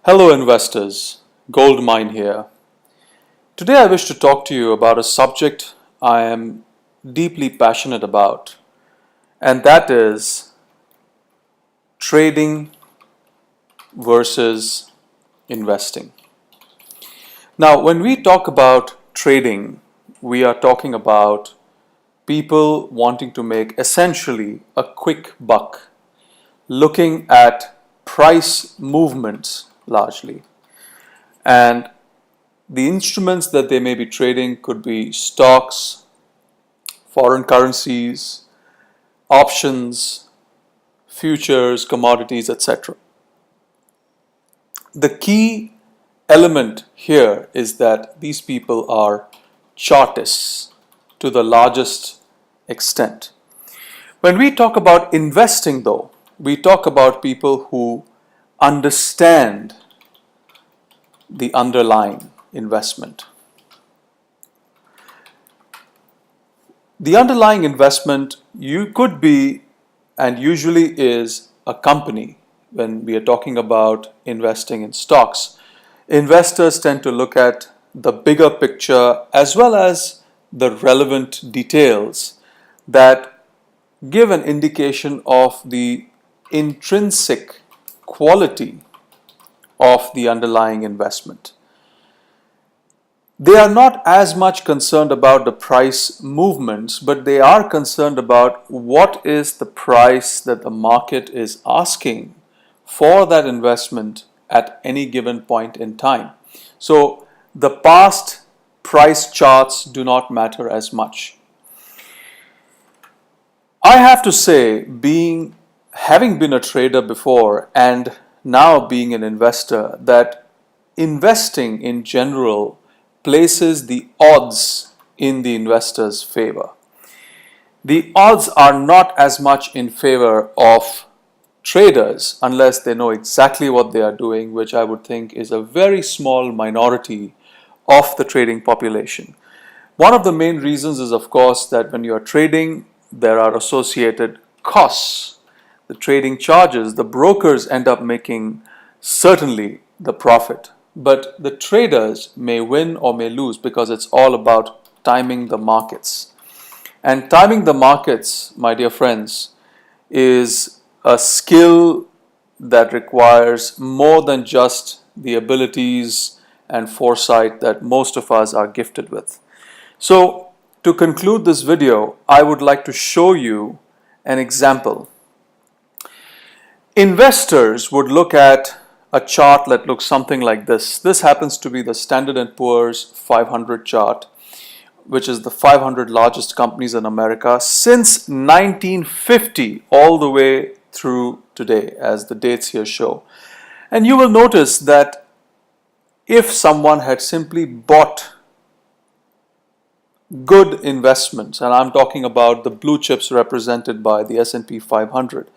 Hello investors, Gold Mine here. Today I wish to talk to you about a subject I am deeply passionate about, and that is trading versus investing. Now, when we talk about trading, we are talking about people wanting to make essentially a quick buck, looking at price movements largely. And the instruments that they may be trading could be stocks, foreign currencies, options, futures, commodities, etc. The key element here is that these people are chartists to the largest extent. When we talk about investing, though, we talk about people who understand the underlying investment. The underlying investment you could be and usually is a company. When we are talking about investing in stocks, investors tend to look at the bigger picture as well as the relevant details that give an indication of the intrinsic quality of the underlying investment. They are not as much concerned about the price movements, but they are concerned about what is the price that the market is asking for that investment at any given point in time. So the past price charts do not matter as much. I have to say, having been a trader before and now being an investor, that investing in general places the odds in the investor's favor. The odds are not as much in favor of traders unless they know exactly what they are doing, which I would think is a very small minority of the trading population. One of the main reasons is, of course, that when you are trading, there are associated costs. The trading charges, the brokers end up making certainly the profit. But the traders may win or may lose because it's all about timing the markets. And timing the markets, my dear friends, is a skill that requires more than just the abilities and foresight that most of us are gifted with. So, to conclude this video, I would like to show you an example. Investors would look at a chart that looks something like this. This happens to be the Standard & Poor's 500 chart, which is the 500 largest companies in America since 1950 all the way through today, as the dates here show. And you will notice that if someone had simply bought good investments, and I'm talking about the blue chips represented by the S&P 500,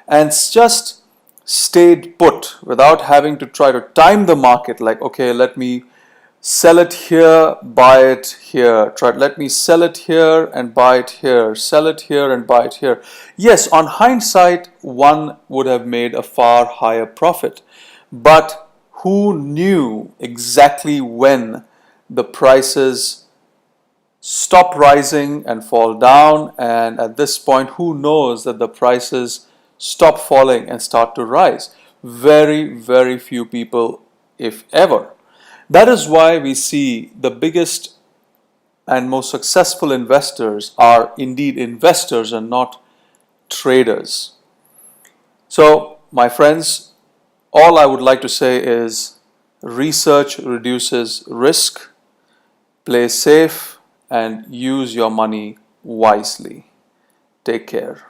and just stayed put without having to try to time the market, like, okay, let me sell it here, buy it here, let me sell it here and buy it here, sell it here and buy it here. Yes, on hindsight, one would have made a far higher profit, but who knew exactly when the prices stop rising and fall down, and at this point, who knows that the prices stop falling and start to rise? Very, very few people, if ever. That is why we see the biggest and most successful investors are indeed investors and not traders. So, my friends, all I would like to say is research reduces risk, play safe, and use your money wisely. Take care.